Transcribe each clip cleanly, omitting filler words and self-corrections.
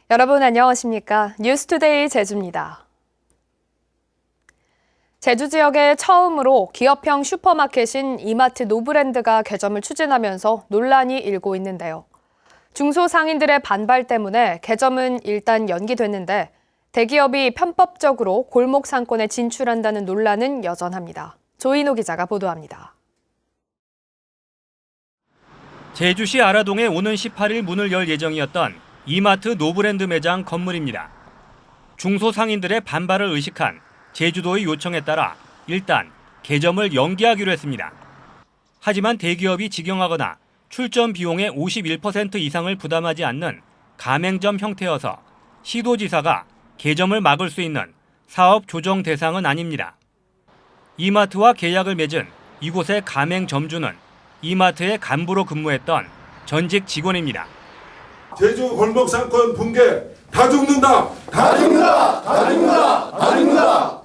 여러분 안녕하십니까? 뉴스투데이 제주입니다. 제주 지역에 처음으로 기업형 슈퍼마켓인 이마트 노브랜드가 개점을 추진하면서 논란이 일고 있는데요. 중소상인들의 반발 때문에 개점은 일단 연기됐는데 대기업이 편법적으로 골목 상권에 진출한다는 논란은 여전합니다. 조인호 기자가 보도합니다. 제주시 아라동에 오는 18일 문을 열 예정이었던 이마트 노브랜드 매장 건물입니다. 중소상인들의 반발을 의식한 제주도의 요청에 따라 일단 개점을 연기하기로 했습니다. 하지만 대기업이 직영하거나 출점 비용의 51% 이상을 부담하지 않는 가맹점 형태여서 시도지사가 개점을 막을 수 있는 사업 조정 대상은 아닙니다. 이마트와 계약을 맺은 이곳의 가맹점주는 이마트의 간부로 근무했던 전직 직원입니다. 제주 골목 상권 붕괴 다 죽는다. 다 죽는다. 다 죽는다. 다 죽는다.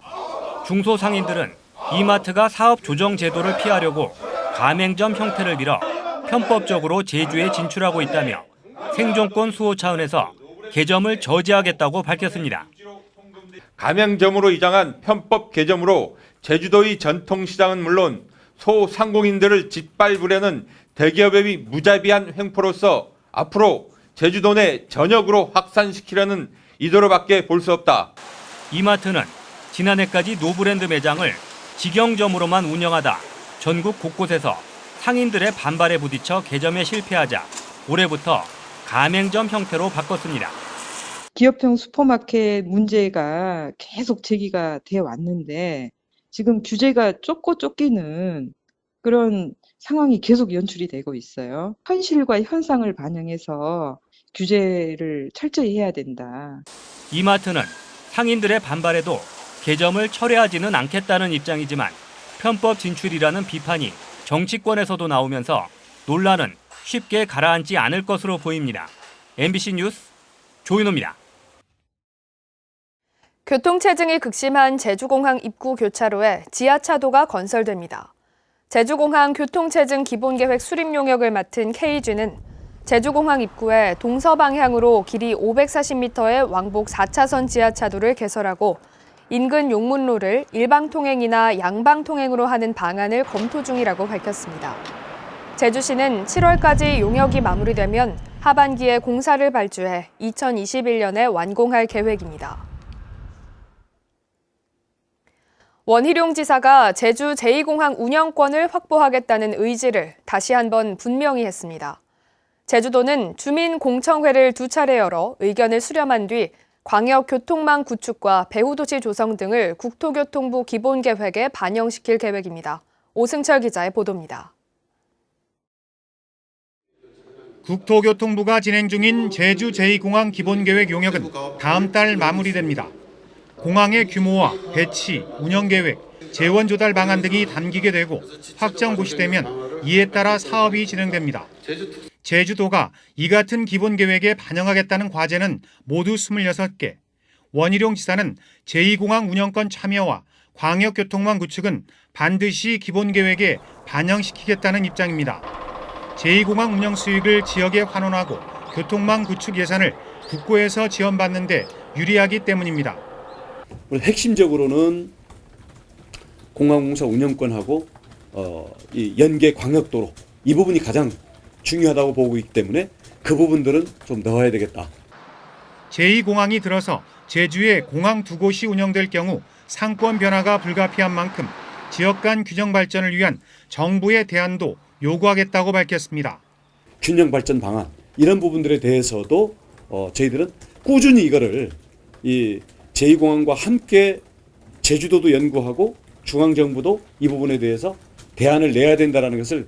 중소상인들은 이마트가 사업 조정 제도를 피하려고 가맹점 형태를 빌어 편법적으로 제주에 진출하고 있다며 생존권 수호 차원에서 개점을 저지하겠다고 밝혔습니다. 가맹점으로 이장한 편법 개점으로 제주도의 전통시장은 물론 소상공인들을 짓밟으려는 대기업의 무자비한 횡포로서 앞으로 제주도 내 전역으로 확산시키려는 의도로밖에 볼 수 없다. 이마트는 지난해까지 노브랜드 매장을 직영점으로만 운영하다 전국 곳곳에서 상인들의 반발에 부딪혀 개점에 실패하자 올해부터 가맹점 형태로 바꿨습니다. 기업형 슈퍼마켓 문제가 계속 제기가 되어 왔는데 지금 규제가 좁고 쫓기는 그런 상황이 계속 연출이 되고 있어요. 현실과 현상을 반영해서 규제를 철저히 해야 된다. 이마트는 상인들의 반발에도 개점을 철회하지는 않겠다는 입장이지만 편법 진출이라는 비판이 정치권에서도 나오면서 논란은 쉽게 가라앉지 않을 것으로 보입니다. MBC 뉴스 조인호입니다. 교통체증이 극심한 제주공항 입구 교차로에 지하차도가 건설됩니다. 제주공항 교통체증 기본계획 수립 용역을 맡은 KG는 제주공항 입구에 동서방향으로 길이 540m의 왕복 4차선 지하차도를 개설하고 인근 용문로를 일방통행이나 양방통행으로 하는 방안을 검토 중이라고 밝혔습니다. 제주시는 7월까지 용역이 마무리되면 하반기에 공사를 발주해 2021년에 완공할 계획입니다. 원희룡 지사가 제주 제2공항 운영권을 확보하겠다는 의지를 다시 한번 분명히 했습니다. 제주도는 주민공청회를 2차례 열어 의견을 수렴한 뒤 광역교통망 구축과 배후도시 조성 등을 국토교통부 기본계획에 반영시킬 계획입니다. 오승철 기자의 보도입니다. 국토교통부가 진행 중인 제주 제2공항 기본계획 용역은 다음 달 마무리됩니다. 공항의 규모와 배치, 운영계획, 재원 조달 방안 등이 담기게 되고 확정 고시되면 이에 따라 사업이 진행됩니다. 제주도가 이 같은 기본계획에 반영하겠다는 과제는 모두 26개. 원희룡 지사는 제2공항 운영권 참여와 광역교통망 구축은 반드시 기본계획에 반영시키겠다는 입장입니다. 제2공항 운영 수익을 지역에 환원하고 교통망 구축 예산을 국고에서 지원받는 데 유리하기 때문입니다. 핵심적으로는 공항공사 운영권하고 이 연계 광역도로 이 부분이 가장 중요하다고 보고 있기 때문에 그 부분들은 좀 넣어야 되겠다. 제2공항이 들어서 제주에 공항 2곳이 운영될 경우 상권 변화가 불가피한 만큼 지역 간 균형 발전을 위한 정부의 대안도 요구하겠다고 밝혔습니다. 균형 발전 방안 이런 부분들에 대해서도 저희들은 꾸준히 이거를 이 제2공항과 함께 제주도도 연구하고 중앙정부도 이 부분에 대해서 대안을 내야 된다는 것을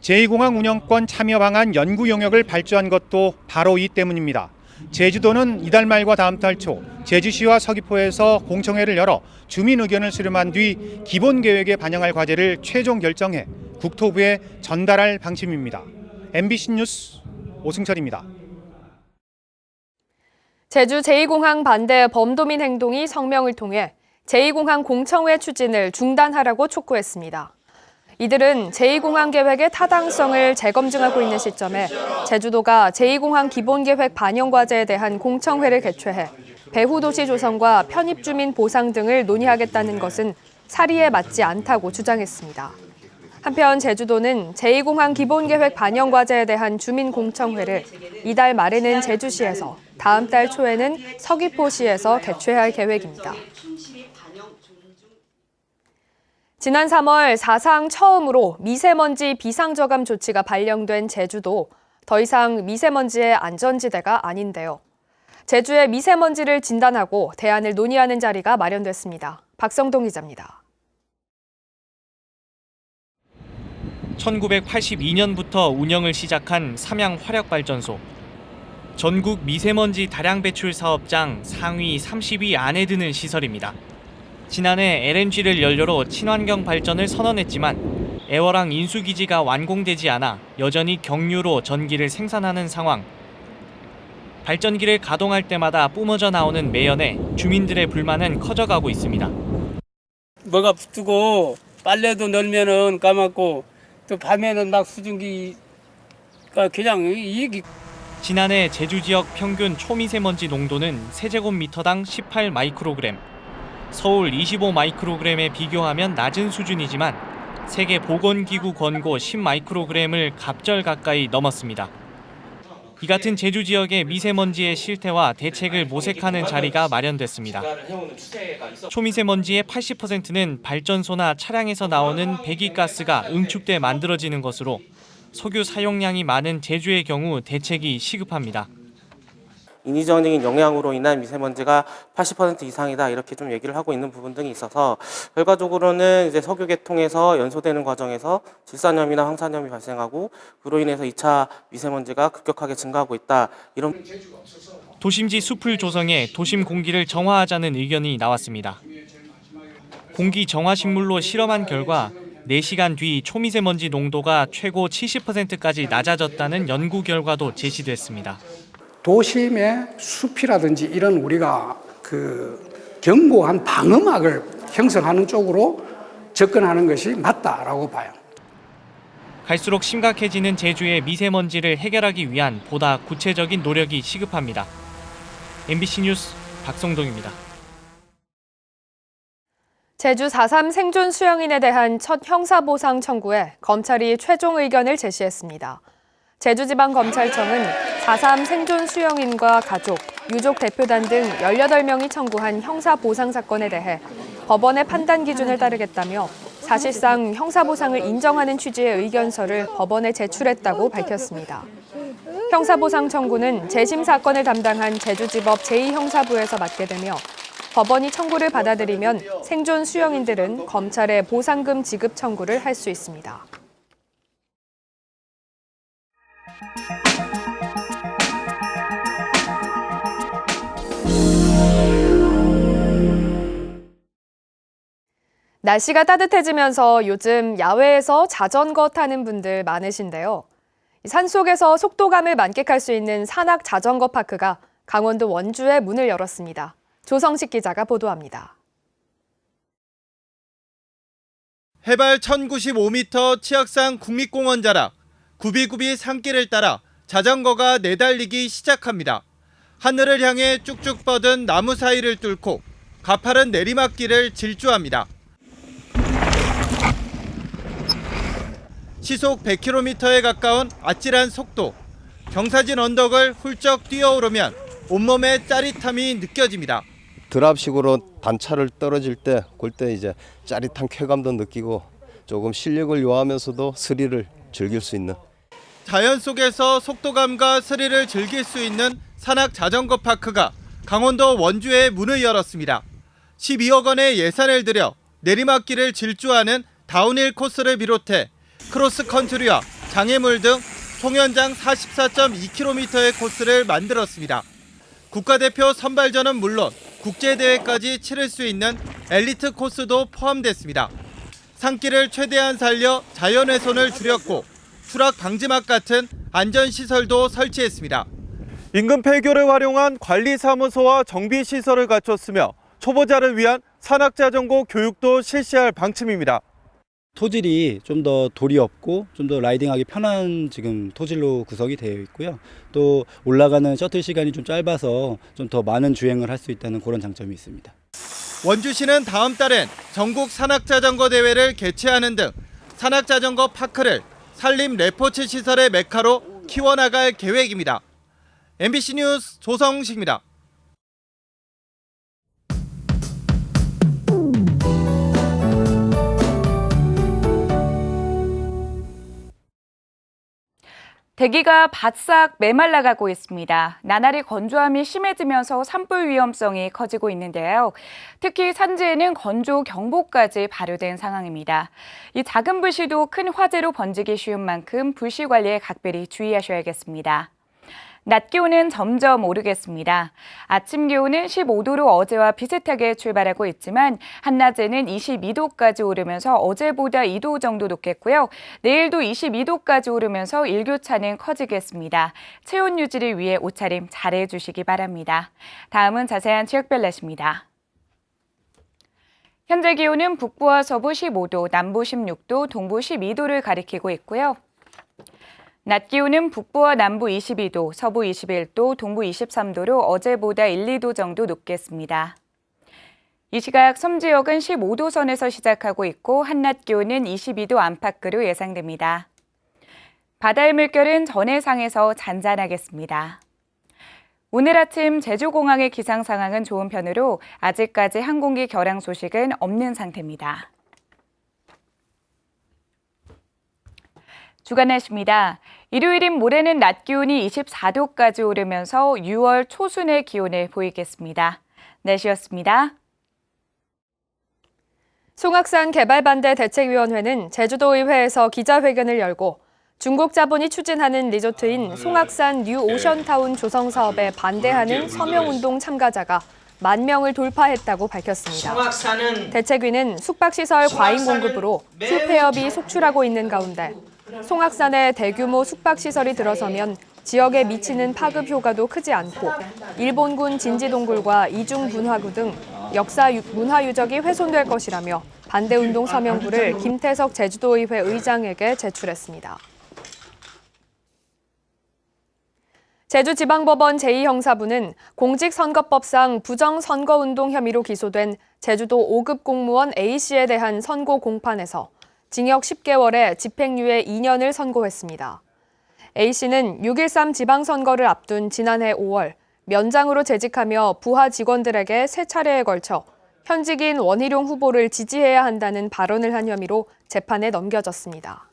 제2공항 운영권 참여 방안 연구 용역을 발주한 것도 바로 이 때문입니다. 제주도는 이달 말과 다음 달 초 제주시와 서귀포에서 공청회를 열어 주민 의견을 수렴한 뒤 기본계획에 반영할 과제를 최종 결정해 국토부에 전달할 방침입니다. MBC 뉴스 오승철입니다. 제주 제2공항 반대 범도민 행동이 성명을 통해 제2공항 공청회 추진을 중단하라고 촉구했습니다. 이들은 제2공항 계획의 타당성을 재검증하고 있는 시점에 제주도가 제2공항 기본계획 반영 과제에 대한 공청회를 개최해 배후 도시 조성과 편입 주민 보상 등을 논의하겠다는 것은 사리에 맞지 않다고 주장했습니다. 한편 제주도는 제2공항 기본계획 반영 과제에 대한 주민 공청회를 이달 말에는 제주시에서, 다음 달 초에는 서귀포시에서 개최할 계획입니다. 지난 3월 사상 처음으로 미세먼지 비상저감 조치가 발령된 제주도, 더 이상 미세먼지의 안전지대가 아닌데요. 제주의 미세먼지를 진단하고 대안을 논의하는 자리가 마련됐습니다. 박성동 기자입니다. 1982년부터 운영을 시작한 삼양 화력발전소. 전국 미세먼지 다량 배출 사업장 상위 30위 안에 드는 시설입니다. 지난해 LNG를 연료로 친환경 발전을 선언했지만 애월항 인수기지가 완공되지 않아 여전히 경유로 전기를 생산하는 상황. 발전기를 가동할 때마다 뿜어져 나오는 매연에 주민들의 불만은 커져가고 있습니다. 뭐가 붙고 빨래도 널면은 까맣고 또 밤에는 막 수증기가 그냥 이게. 지난해 제주 지역 평균 초미세먼지 농도는 세제곱미터당 18 마이크로그램, 서울 25 마이크로그램에 비교하면 낮은 수준이지만 세계보건기구 권고 10 마이크로그램을 갑절 가까이 넘었습니다. 이 같은 제주 지역의 미세먼지의 실태와 대책을 모색하는 자리가 마련됐습니다. 초미세먼지의 80%는 발전소나 차량에서 나오는 배기가스가 응축돼 만들어지는 것으로 석유 사용량이 많은 제주의 경우 대책이 시급합니다. 인위적인 영향으로 인한 미세먼지가 80% 이상이다, 이렇게 좀 얘기를 하고 있는 부분 등이 있어서 결과적으로는 이제 석유 개통에서 연소되는 과정에서 질산염이나 황산염이 발생하고 그로 인해서 2차 미세먼지가 급격하게 증가하고 있다. 이런 도심지 숲을 조성해 도심 공기를 정화하자는 의견이 나왔습니다. 공기 정화 식물로 실험한 결과 4시간 뒤 초미세먼지 농도가 최고 70%까지 낮아졌다는 연구 결과도 제시됐습니다. 도심의 숲이라든지 이런 우리가 견고한 방음막을 형성하는 쪽으로 접근하는 것이 맞다라고 봐요. 갈수록 심각해지는 제주의 미세먼지를 해결하기 위한 보다 구체적인 노력이 시급합니다. MBC 뉴스 박성동입니다. 제주 4.3 생존 수영인에 대한 첫 형사보상 청구에 검찰이 최종 의견을 제시했습니다. 제주지방검찰청은 4.3 생존 수영인과 가족, 유족 대표단 등 18명이 청구한 형사보상 사건에 대해 법원의 판단 기준을 따르겠다며 사실상 형사보상을 인정하는 취지의 의견서를 법원에 제출했다고 밝혔습니다. 형사보상 청구는 재심 사건을 담당한 제주지법 제2형사부에서 맡게 되며 법원이 청구를 받아들이면 생존 수영인들은 검찰에 보상금 지급 청구를 할 수 있습니다. 날씨가 따뜻해지면서 요즘 야외에서 자전거 타는 분들 많으신데요. 산속에서 속도감을 만끽할 수 있는 산악 자전거 파크가 강원도 원주에 문을 열었습니다. 조성식 기자가 보도합니다. 해발 1095m 치악산 국립공원 자락, 구비구비 산길을 따라 자전거가 내달리기 시작합니다. 하늘을 향해 쭉쭉 뻗은 나무 사이를 뚫고 가파른 내리막길을 질주합니다. 시속 100km에 가까운 아찔한 속도, 경사진 언덕을 훌쩍 뛰어오르면 온몸에 짜릿함이 느껴집니다. 드랍식으로 단차를 떨어질 때 그때 이제 짜릿한 쾌감도 느끼고 조금 실력을 요하면서도 스릴을 즐길 수 있는. 자연 속에서 속도감과 스릴을 즐길 수 있는 산악 자전거 파크가 강원도 원주에 문을 열었습니다. 12억 원의 예산을 들여 내리막길을 질주하는 다운힐 코스를 비롯해 크로스컨트리와 장애물 등 총연장 44.2km의 코스를 만들었습니다. 국가대표 선발전은 물론 국제대회까지 치를 수 있는 엘리트 코스도 포함됐습니다. 산길을 최대한 살려 자연훼손을 줄였고 추락 방지막 같은 안전시설도 설치했습니다. 인근 폐교를 활용한 관리사무소와 정비시설을 갖췄으며 초보자를 위한 산악자전거 교육도 실시할 방침입니다. 토질이 좀 더 돌이 없고 좀 더 라이딩하기 편한 지금 토질로 구성이 되어 있고요. 또 올라가는 셔틀 시간이 좀 짧아서 좀 더 많은 주행을 할 수 있다는 그런 장점이 있습니다. 원주시는 다음 달엔 전국 산악자전거 대회를 개최하는 등 산악자전거 파크를 산림 레포츠 시설의 메카로 키워나갈 계획입니다. MBC 뉴스 조성식입니다. 대기가 바싹 메말라가고 있습니다. 나날이 건조함이 심해지면서 산불 위험성이 커지고 있는데요. 특히 산지에는 건조 경보까지 발효된 상황입니다. 이 작은 불씨도 큰 화재로 번지기 쉬운 만큼 불씨 관리에 각별히 주의하셔야겠습니다. 낮 기온은 점점 오르겠습니다. 아침 기온은 15도로 어제와 비슷하게 출발하고 있지만 한낮에는 22도까지 오르면서 어제보다 2도 정도 높겠고요. 내일도 22도까지 오르면서 일교차는 커지겠습니다. 체온 유지를 위해 옷차림 잘해 주시기 바랍니다. 다음은 자세한 지역별 날씨입니다. 현재 기온은 북부와 서부 15도, 남부 16도, 동부 12도를 가리키고 있고요. 낮 기온은 북부와 남부 22도, 서부 21도, 동부 23도로 어제보다 1, 2도 정도 높겠습니다. 이 시각 섬 지역은 15도 선에서 시작하고 있고 한낮 기온은 22도 안팎으로 예상됩니다. 바다의 물결은 전해상에서 잔잔하겠습니다. 오늘 아침 제주공항의 기상 상황은 좋은 편으로 아직까지 항공기 결항 소식은 없는 상태입니다. 주간 날씨입니다. 일요일인 모레는 낮 기온이 24도까지 오르면서 6월 초순의 기온을 보이겠습니다. 날씨였습니다. 송악산 개발반대 대책위원회는 제주도의회에서 기자회견을 열고 중국 자본이 추진하는 리조트인 송악산 뉴 오션타운 조성 사업에 반대하는 서명운동 참가자가 10,000명을 돌파했다고 밝혔습니다. 대책위는 숙박시설 과잉 공급으로 휴폐업이 속출하고 있는 가운데 송악산에 대규모 숙박시설이 들어서면 지역에 미치는 파급 효과도 크지 않고 일본군 진지동굴과 이중분화구 등 역사 문화유적이 훼손될 것이라며 반대운동 서명부를 김태석 제주도의회 의장에게 제출했습니다. 제주지방법원 제2형사부는 공직선거법상 부정선거운동 혐의로 기소된 제주도 5급 공무원 A씨에 대한 선고 공판에서 징역 10개월에 집행유예 2년을 선고했습니다. A씨는 6.13 지방선거를 앞둔 지난해 5월 면장으로 재직하며 부하 직원들에게 3차례에 걸쳐 현직인 원희룡 후보를 지지해야 한다는 발언을 한 혐의로 재판에 넘겨졌습니다.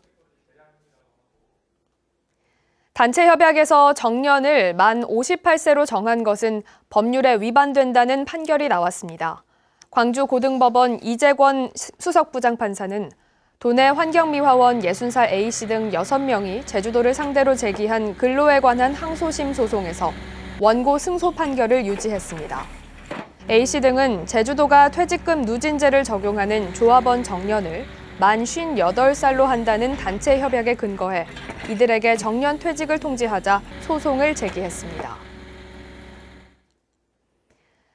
단체 협약에서 정년을 만 58세로 정한 것은 법률에 위반된다는 판결이 나왔습니다. 광주고등법원 이재권 수석부장판사는 도내 환경미화원 60살 A씨 등 6명이 제주도를 상대로 제기한 근로에 관한 항소심 소송에서 원고 승소 판결을 유지했습니다. A씨 등은 제주도가 퇴직금 누진제를 적용하는 조합원 정년을 만 58살로 한다는 단체 협약에 근거해 이들에게 정년 퇴직을 통지하자 소송을 제기했습니다.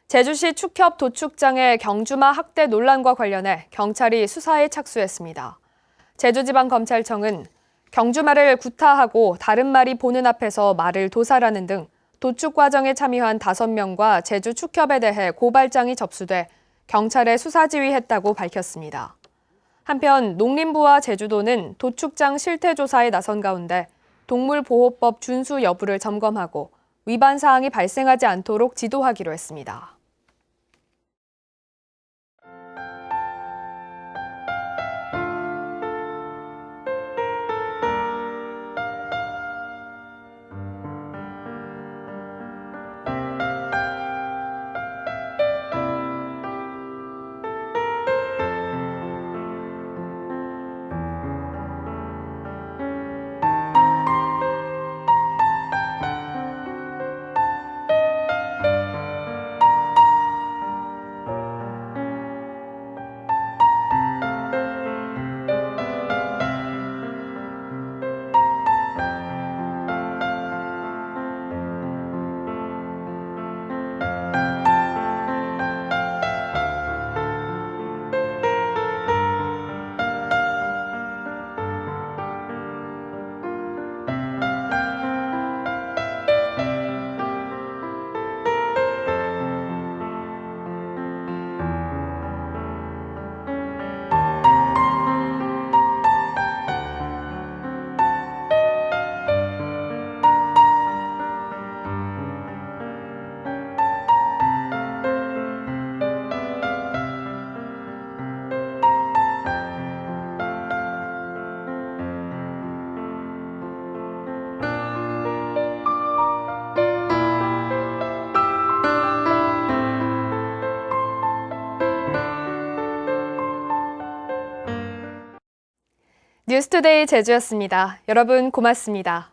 제주시 축협 도축장의 경주마 학대 논란과 관련해 경찰이 수사에 착수했습니다. 제주지방검찰청은 경주마를 구타하고 다른 말이 보는 앞에서 말을 도살하는 등 도축 과정에 참여한 5명과 제주 축협에 대해 고발장이 접수돼 경찰에 수사 지휘했다고 밝혔습니다. 한편 농림부와 제주도는 도축장 실태 조사에 나선 가운데 동물보호법 준수 여부를 점검하고 위반 사항이 발생하지 않도록 지도하기로 했습니다. 뉴스투데이 제주였습니다. 여러분 고맙습니다.